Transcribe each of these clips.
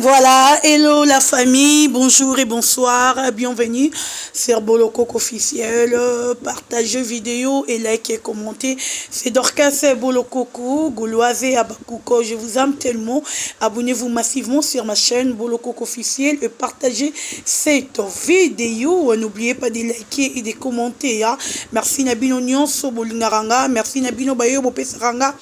Voilà, hello la famille, bonjour et bonsoir, bienvenue sur Bolokok officiel, partagez vidéo et like et commentez. C'est Dorcas Bolokoko, Gauloise et Abakouko, je vous aime tellement, abonnez-vous massivement sur ma chaîne Bolokok officiel et partagez cette vidéo, n'oubliez pas de liker et de commenter. Hein. Merci Nabino Nyonso Bolingaranga, merci Nabino Bayo Bopesaranga.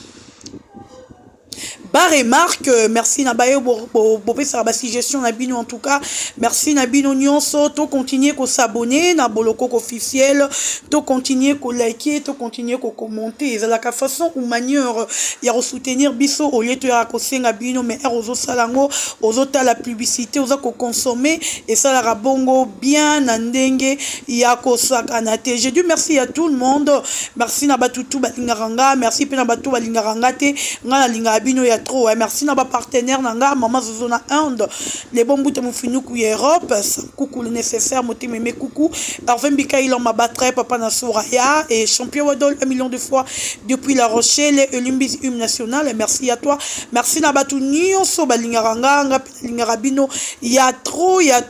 Bas remarque, merci Nabayo Bopé sa suggestion Nabino en tout cas. Merci Nabino Nyonso, to continuer ko s'abonner na Bolokok officiel, to continuer ko liker, to continuer ko commenter. C'est la façon ou manière ya soutenir biso au lieu de ya ko senga bino mais ozo salango, ozo ta la publicité, ozo ko consommer et ça la bongo bien ndenge ya ko sakanate. J'ai dû merci à tout le monde. Merci na batutu balingaranga, merci pe na batu balingaranga te, ngana linga bino ya trop. Merci na ba partenaire nanga maman zozona Inde les bons bouts de finuku Europe coucou le nécessaire moti meme coucou Hervé Mbika il en m'a battu papa na Soraya et champion Wadol 1 million de fois depuis La Rochelle et l'Umbis hymne national. Merci à toi, merci na batu nyonso balingaranga nga lingarabino ya trop ya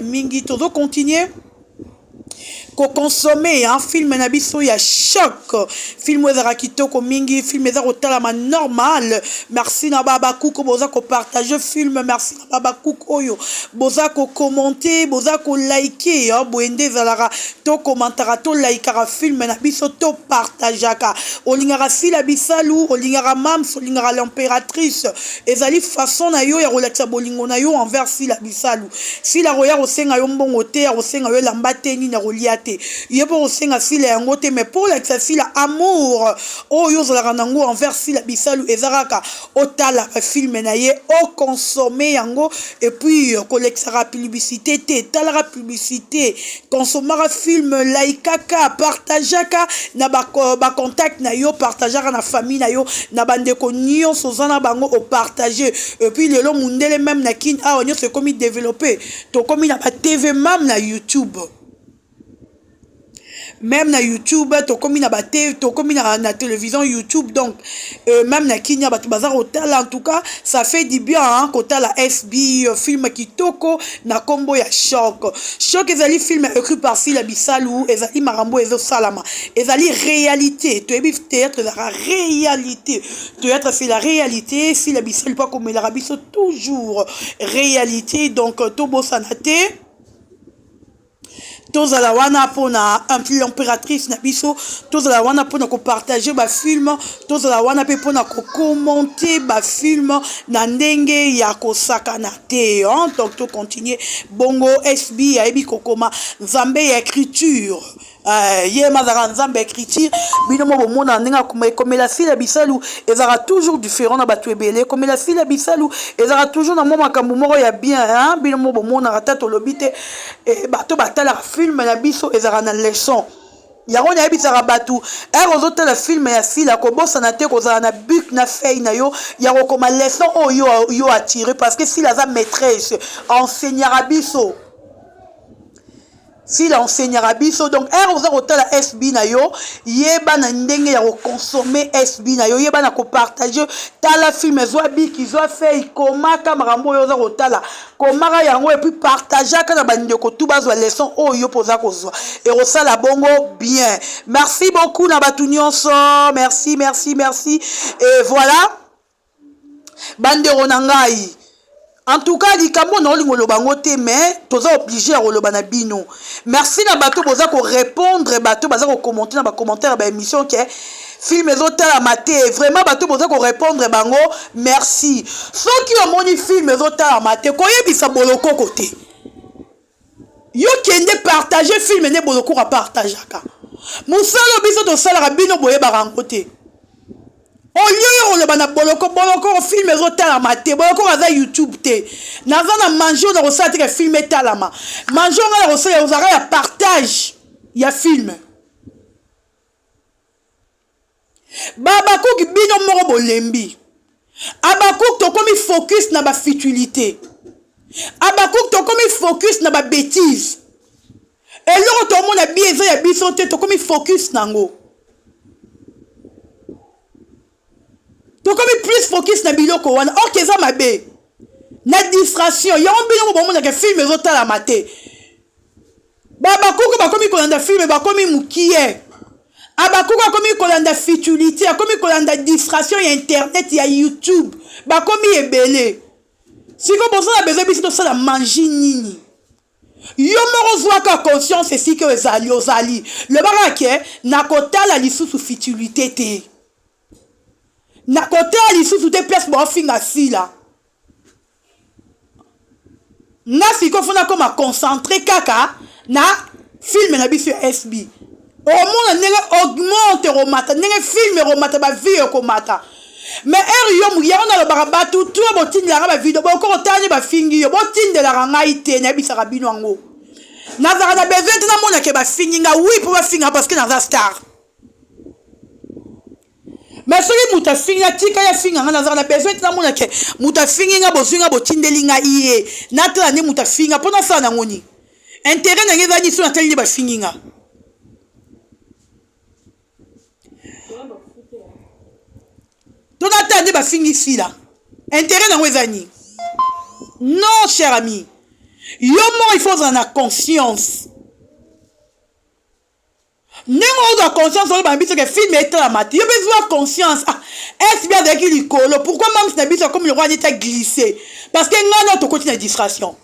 mingi todo continuer consommer un film nabiso ya choc film ezara kitoko mingi film ezara otalama normal. Merci na baba kuko boza ko partager film, merci na baba kuko oyo boza ko commenter boza ko liker boende zalara to commentara to likera film nabiso to partageaka olingara sila bisalu olingara mam olingara l'impératrice ezali façon na yo ya relaxa bolingo na yo envers sila bisalu sila roya osenga yo mbongo te osenga yo lambateni na roliate il pour osenga sila yango te mais pour la sila amour oyo zala nango envers sila bisalu ezaraka otala film na ye o consommer yango et puis collectera publicité te talara publicité consommera film laikaka partageaka na ba contact na yo partageaka na famille na yo na bandeko nyonso zana bango o partager et puis lelo mundele même na kin a onyo c'est comme développer to comme na ba TV même na YouTube. Même na YouTube, to comme na baté, to comme na télévision YouTube, donc même na Kenya, bazar hotel en tout cas, ça fait du bien hein, côté la SB film kitoko na combo ya choc. Choc ezali film écrit par Sila Bisalou, ezali marambo ezo salama, ezali réalité. Tu es théâtre la réalité. Théâtre c'est la réalité. Sila Bisalou pas comme la rabiso toujours réalité. Donc tobo sanate. Tous à la wana pona l'impératrice na biso, tous à la wana pona ko partager ba film, tous à la wana pe pona ko commenter ba film na ndenge ya ko sakana te hein. Donc to continuer bongo SB ya ebi kokoma nzambe ya écriture. Ye mazara nzambe écriture bino mo bomona ndinga comme la Sila Bisalu ezara toujours différent na batu ebele comme la Sila Bisalu ezara toujours na makambo moko ya bien hein bino mo bomona ratato lobite e bato batala film na biso ezara na leçon yango na yebisaka batu ozotala film ya Sila kobosana te kozala na but na feuille na yo ya kokoma leçon oyo yo attirer parce que Sila za maîtresse enseignera biso. Si l'enseignera biso donc oza kotala SB na yo yeba na ndenge ya consommer SB na yo yeba na ko partager tala film ezwa biki ezwa fait komaka marambo yo oza kotala komaka yango et puis partager ka na bandeko tout bazwa leçon oyo poza kozwa et osala bongo bien. Merci beaucoup na batu nyonso, merci et voilà bandero na ngai. En tout cas, likambo na olingo lobango te mais toza obligé à roloba na bino. Merci na bato boza ko répondre bato baza ko commenter na ba commentaire ba émission que film ezotala maté vraiment bato boza ko répondre bango merci. Ceux qui ont moni film ezotala maté koyebisa boloko côté. Yo kende partager film ne boloko ka partager ka. Musalo biso to sala bino boye ba rangote. Au lieu de le boloko film ezotala mate boloko aza YouTube te naza na manger na rosala te film etalama manger na rosala ozara ya partage ya film Babakuk bino moko bolembi Abakuk to komi focus na ba futilité Abakuk to komi focus na ba bêtise eloko to mona bieza ya biso te to komi focus nango. Donc comme plus focus na biloko wana ok ça mabe na distraction yango bino bomona ke film ezotala mate bakuku bakomi kolanda film bakomi mukie abakuku akomi kolanda futilité akomi kolanda distraction ya internet ya YouTube bakomi ebele siko bozala besoin biso tosala manji nini yo moko zwaka conscience esika ezali ozali lobaka ke nakotala lisusu futilité te nakotala lisusu te place bofinga sila nga siko funa koma concentré kaka na film na biso SB omona ndenge augmente romata ndenge film romata ba vie komata mais yo muya on a le barabatu tout botindela ba video boko otanye ba fingi yo botindela ngai te na bisaka bino ngo nazaka na besoin na mona ke ba fingi nga oui pour ba finga parce que naza star mais soki muta finga tika ya finga nga nazaka na besoin na mona ke muta fingi nga bozinga botindeli nga iye na tala ne muta finga pona sa na ngoni intérêt na ngeza ni so na tali ba fingi nga Tonatande ba fingi sila. Intérêt dans wezani. Non, cher ami. Yomo il faut en avoir conscience. Nengo de conscience on va dire que film est la matière. Yo besoin conscience. Est-ce bien avec lui colo? Pourquoi même ce n'est comme le roi était glissé? Parce que non to continue la distraction.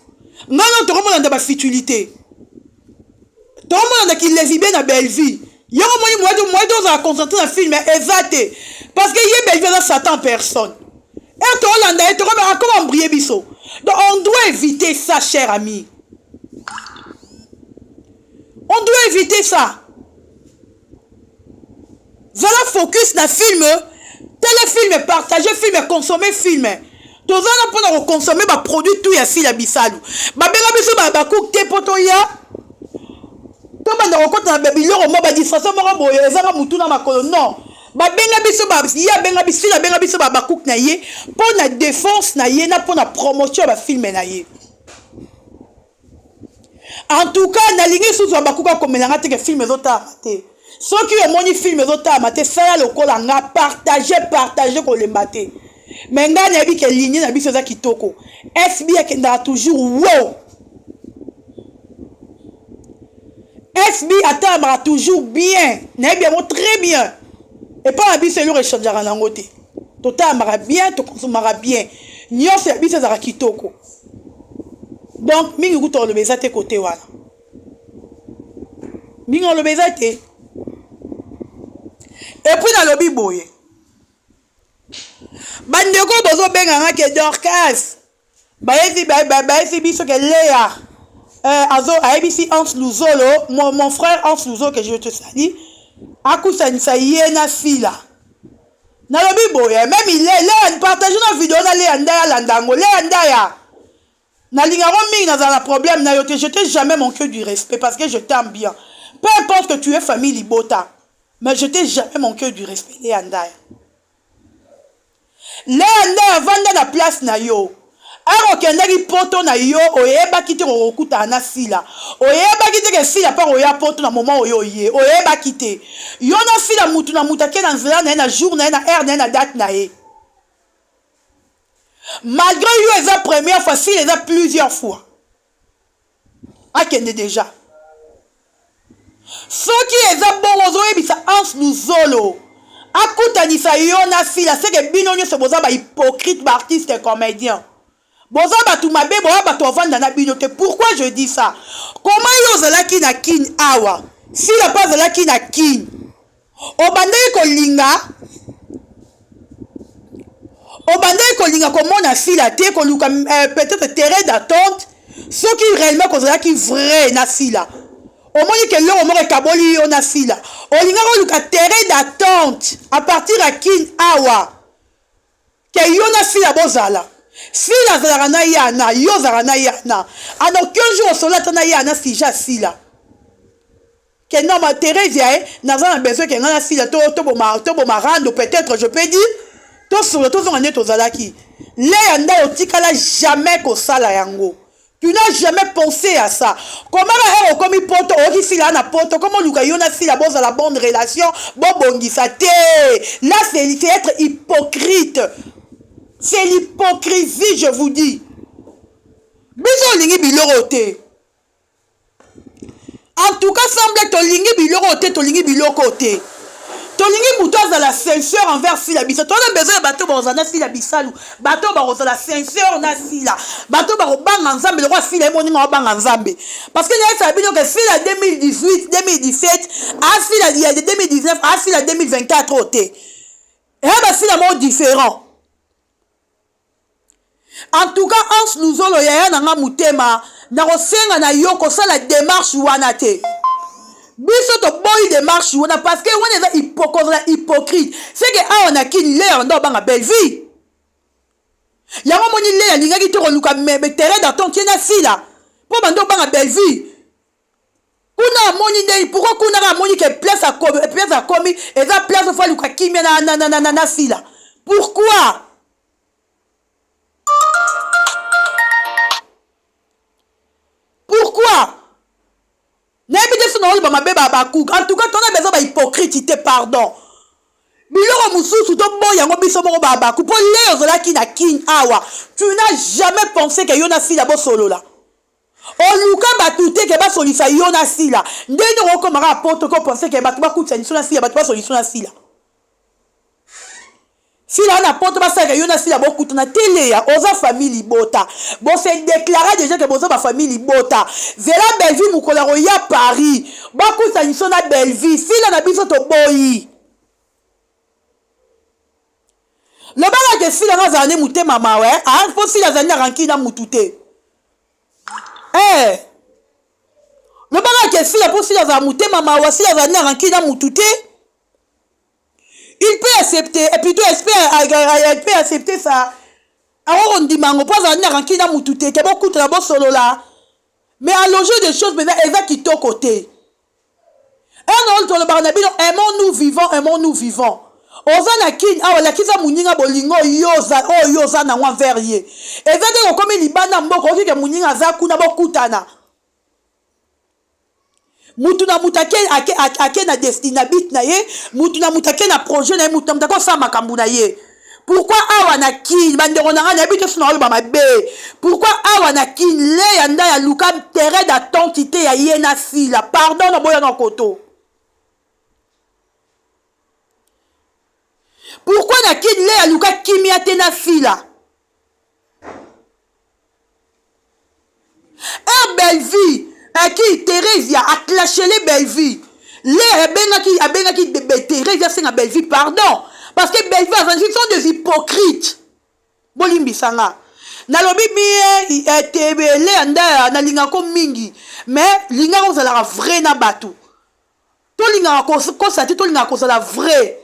Non to remonte dans ba futilité. To remonte qui les bien na belle vie. Yo moi de la concentrer dans film exact. Parce que y a besoin de Satan en personne. Et toi, Hollande, et toi, comment briller biso? Donc, on doit éviter ça, cher ami. On doit éviter ça. Voilà, focus dans le film. Téléfilm, partager film, consommer film. Tous les gens pour consommer des produits, tout y a si la bisalou. Ma belle biso, ma cook, te poto ya. Tout le monde rencontre dans le baby, l'euro, ma distraction, ma boye, les gens moutou dans ma colonne. Non. Benga biso ba ya benga biso la benga biso ba bakouk na ye pour la défense na ye na pour la promotion ba film na ye en tout cas na lingi sous ba bakuka komelanga te ke film ezota te ceux qui omoni film ezota mate sala lokola nga partager ko lembate mais nga na bi ke ligne na biso za kitoko SB akenda toujours wow SB attend toujours bien na bien très bien. Et pas un bis c'est le rechangeara nangote. Tota amara bien, to consomara bien. Nyon c'est bis za kitoko. Donc mingi kuto le bezate côté wana. Mingi le bezate. Et puis dans le biboye. Bandeko bozo benga nga ke Dorcas. Baesi biso ke Léa. Azo ABC Hans Luzolo, mon frère Hans Luzolo que je te salue. Akusanisa yena fila na lobi boye même il est partage na vidéo na le andaya landango le andaya na lingaro mingi na za problème na yote je t'ai jamais manqué du respect parce que je t'aime bien peu importe que tu es famille libota mais je t'ai jamais manqué du respect le andaya vanda na place na yo aro kendaki poto na yo oyeba kite kokuta na sila oyeba kite ke sila pa oya poto na moment oyo ye oyeba kite yo na sila mutu na mutake na nzela na jour na heure na date na ye malgré yo eza première fois si eza plusieurs fois akende déjà soki eza bongo ozoyebisa Hans Luzolo akutanisa yo na sila seke bino nyonso boza ba hypocrite ba artiste comédien. Boza batu mabe boza batu ovanda na binote. Pourquoi je dis ça? Comment yo zalaki na kin awa? Si la pas zalaki na kin. Obandai ko linga komona si la te ko luka peut-être terrain d'attente. Ce qui réellement ko zalaki vrai na si la. Au moins que l'on m'a kaboli yo na si la. O linga ko luka terrain d'attente à partir à kin awa. Que yo na si la bozala. Si la zarana yana, yo zarana yana. En aucun jour, cela tana yana si ja si la. Que non, ma Thérèse, n'a pas besoin qu'elle n'a si la to rando, peut-être, je peux dire. Tout sur le tout on est aux alaki. Les anda otikala jamais qu'au sala yango. Tu n'as jamais pensé à ça. Comment la comme il poto, oki si la na poto, comment Luka yona si la bosse à la bonne relation, bon bongi sa te. Là, c'est être hypocrite. C'est l'hypocrisie, je vous dis. biso olingi biloko te. En tout cas semble tolingi biloko te, tolingi biloko te. Tolingi muto azala sincère envers sila biso. Tona besoin ya bato bazana sila bisalu. Bato bazala sincère na sila. Bato bazobanga nzambe le roi sila moninga obanga nzambe. Parce que il y a sabino que sila 2018, 2017, a sila 2019, a sila 2024 ote. Et ba sila mo différent. En tout cas, ans nous olo ya na mutema na kosenga na yo ko sala démarche wana te. Biso to boy démarche wana parce que on est hypocrite. C'est que on a qui l'air ndo banga belle vie. Ya mo moni l'air linga ki to luka me terrain dans ton tiena sila. Po bando banga belle vie. Kuna moni ndei pourquoi kuna ka moni que place à komi et ça place fa luka kimia na sila. Pourquoi? Pourquoi? En tout cas, tu as besoin d'hypocrite, pardon. Tu n'as jamais pensé que Yona Sila bo solo là. Oluka batute ke ba solisa Yona Sila. Ndenge oko mara poto ko penser que batu ba kutsa nisona Sila batu ba solisa Sila. Sila na poto ba sa ke Yona Sila bo kutuna télé ya oza famille bota. Bon c'est déclaré déjà que boza ba famille bota. Zela Belleville mukola ro ya Paris. Ba kutsa nisona Belleville. Sila na biso to boyi. Le bala ke Sila na zane mutema mawe, ah po Sila zane ranki na mutute. Eh. Le bala ke Sila po Sila za mutema mawe, Sila zane ranki na mutute. Il peut accepter, et plutôt il peut accepter ça. Alors on dit mango, pas en ranki na mutute, que beaucoup de la solo là. Mais à loger des choses maintenant, elle va quitter au côté. Un autre le barnabi, aimons-nous vivants, aimons-nous vivants. Ozana kin, ah la kiza muninga bolingo yoza na wa verrier. Et ça de comme libana mboko ki ke muninga za kuna bokutana. Mutuna mutake ake na destina bit na ye, mutuna mutake na projet na ye, mutuna mutako sa makambu na ye. Pourquoi awa na kin bandero na na bit so na ba mabe? Pourquoi awa na kin le yanda ya luka terrain d'attentité ya yena sila? Pardon na boya na koto. Pourquoi na kin le ya luka kimia te na sila? Belleville qui Thérèse a clashé les Belleville. Les abenga qui Thérèse c'est na Belleville pardon parce que Belleville sont des hypocrites. Bolimbi sanga. Na lobi mi tebele anda na linga ko mingi mais linga ko zala vrai na batu. To linga ko sa to linga ko zala vrai.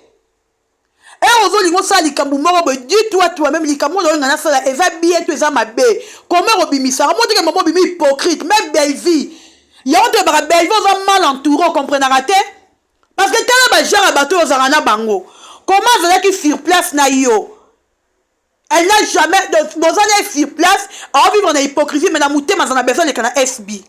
Et aux autres, ça les camboumoro, dis-toi toi-même, les camboumoro, on a ça, et va bien, tu es à ma baie. Comment obimisa? Moi, je suis un hypocrite, même belle vie. Il y a un de belle vie, on mal entouré, comprenez raté? Parce que quand on a un bateau, on a un bango. Comment ça qui sur place, naïo? Elle n'a jamais, dans un sur place, en vivre en hypocrisie, mais dans mon thème, on a besoin de canal SB.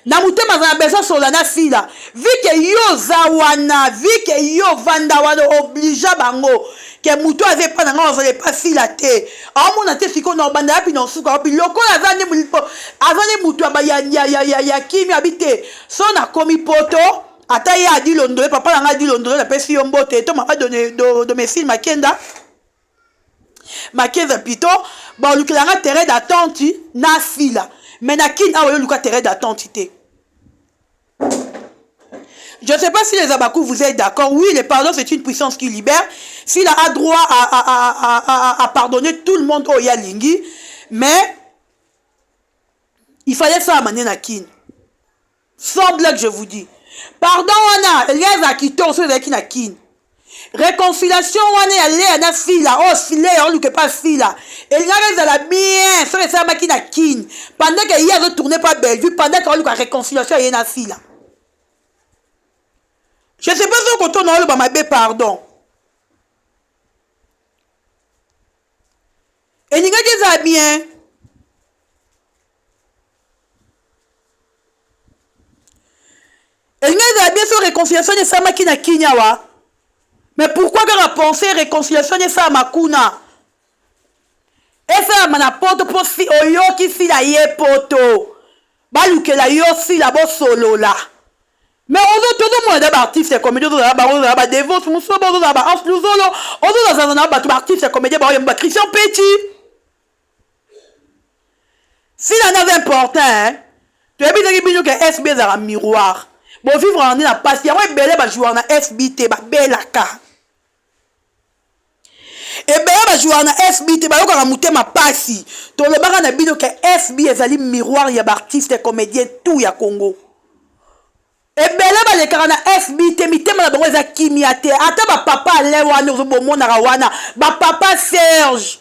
Na mutema za besoin sur la fila vu que yo zawana vu que yo vanda wana obligea bango que muto ave pa na ngo zale pa fila te amona te siko na banda pi na suka pi lokola azane mulipo azane muto ba ya kimi habite so na komi poto ata ya di londo papa na nga di londo na pesi yo mbote to m'a donné de mes films Makenda pito ba lukilanga terrain d'attente na fila. Mais na kin a luka terrain d'attente. Je ne sais pas si les Abakou vous êtes d'accord. Oui, le pardon c'est une puissance qui libère. S'il a droit à pardonner tout le monde au Yalingi, mais il fallait ça amener na kin. Sans blague je vous dis. Pardon wana, les akito ceux qui na kin. Réconciliation wana ya na fila oh file on luke pas fila et les gars la bien ça ça maki na kin pendant que hier retourné pas Belleville pendant qu'on luka réconciliation ya na fila je sais pas si on tourne le ba mabe pardon et les gars ça bien et les gars bien sur réconciliation ya ça maki na kinyawa. Mais pourquoi qu'on a pensé réconciliation et ça à Makuna? esalama na poto mpo si oyoki sila ye poto balukela yo sila bosolola mais tozomona da baartiste comédie ozozala bango ozozala badevose mosusu ozozala baanse luzolo ozozala na bato baartiste comédie baoyemba Christian Petit sila naza important toyebisaki bino ke SB ezalaka miroir bovivre andi na pasi yango ebele bajoueur na SB te babelaka ebele bajoueur na SB te bayokaka motema pasi tolobaka na bino ke SB ezali miroir ya baartiste comédien tout ya Congo ebele balekaka na SB te mitema na bango eza kimia te ata bapapa ale wana ozobomonaka wana bapapa Serge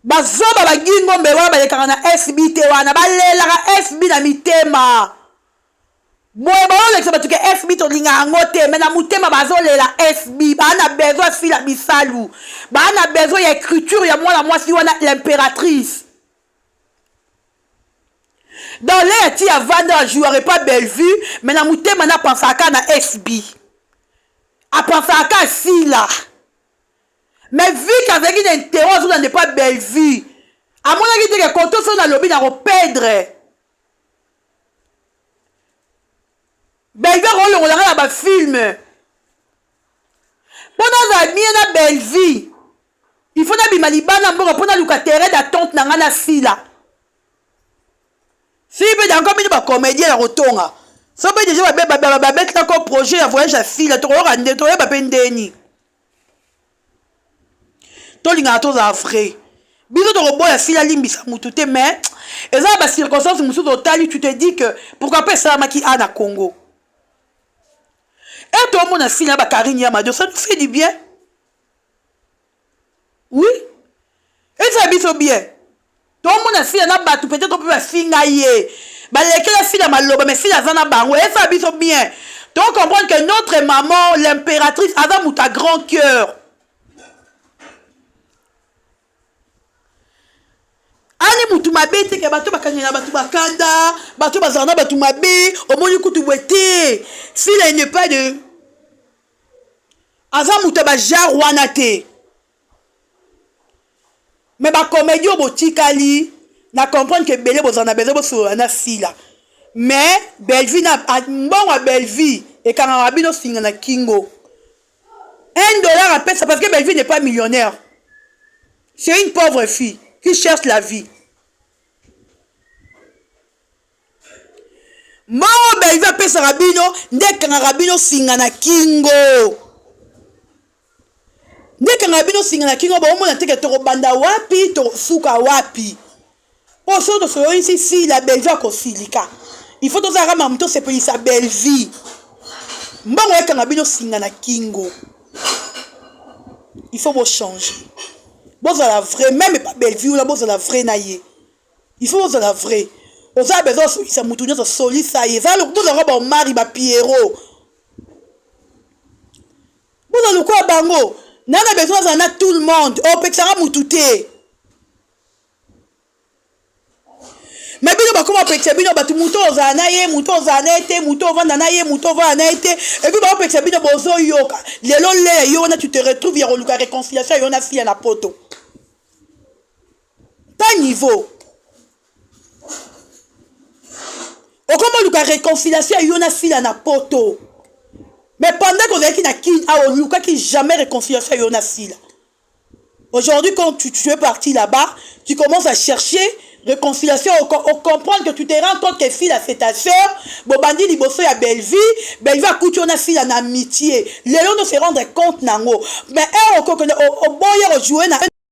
bazoba bagingombe wana balekaka na SB te wana balelaka SB na mitema boye baolekisa bato ke SB tolinga yango te me na motema bazolela SB bana besoin asila bisalu bana besoin ya écriture ya mwana mwasi wana l'impératrice dans les ti avanda ajouerait pas Bellevue mais na motema na pensaka na SB apensaka sila mais vu qu'avec une interrogation dans n'est pas Bellevue à mon avis que quand on a lobby dans perdre Bellevue on regarde ba film pendant la mienne na Bellevue il faut na bimalibana mbongo pendant lukatere d'attente na ngana sila si peut encore bien ba comédien la rotonga ça peut déjà ba mettre encore projet à voyage à sila to rande to ba pendeni tolinga toza vrai biso tokoboya sila limbisa mutu te mais eza ba circonstance musu totali tu te dis que pourquoi pas ça maki ana Congo et tout le monde a sila ba Karine Yamadio ça nous fait du bien oui et ça biso bien tout le monde a sila na batu peut-être on peut finga ye ba lekela sila maloba mais sila zana bango et ça biso bien donc comprendre que notre maman l'impératrice a muta grand cœur ani mutu mabe te ke bato bakangela bato bakanda bato bazana bato mabe omoni kutu bwete s'il n'est pas de aza mutu ba jar wana te mais ba comédie botikali na comprendre que belé bozana bezo boso na sila mais Bellevue na mbongo Bellevue et quand rabino singa na kingo $1 à peine parce que Bellevue n'est pas millionnaire c'est une pauvre fille qui cherche la vie. Mao Bellevue pesa rabino ndeka na rabino singa na kingo. Ndeka na rabino singa na kingo ba omona teke to banda wapi to suka wapi. Po so to so ici la Bellevue ko silika. Il faut to zara mamto se pelisa Bellevue. Mbongo eka na rabino singa na kingo. Il faut vous changer. Bon, c'est la vraie, même pas Bellevue, là, bon, c'est la vraie naïe. Il faut que la vraie. On a besoin de ça, moutonner, ça solide, ça y est. Ça, le coup de robe, on marie, bah, Pierrot. Bon, dans le quoi, bango. N'a besoin d'en a tout le monde. On peut que ça moutouté. Mais bien, bah, comment peut que ça, bien, bah, tout mouton, zanaye, mouton, zanaye, mouton, vandanaye, mouton, vandanaye, et puis, bah, on peut que ça, bien, bozo, yoka. Les lolé, yona, tu te retrouves, y'a la réconciliation, yona, si, y'a la poto. Pas niveau. Au comment la réconciliation, yona, si, y'a la poto. Mais pendant qu'on a qui n'a qui, ah, Luka qui jamais réconciliation, yona, si, là. Aujourd'hui, quand tu es parti là-bas, tu commences à chercher réconciliation, on comprend que tu te rends compte que fille c'est ta soeur, Bobandi Liboso à Bellevue, Bellevue a coutu on a fille en amitié. Les gens ne se rendent compte nango. Mais on boya jouer na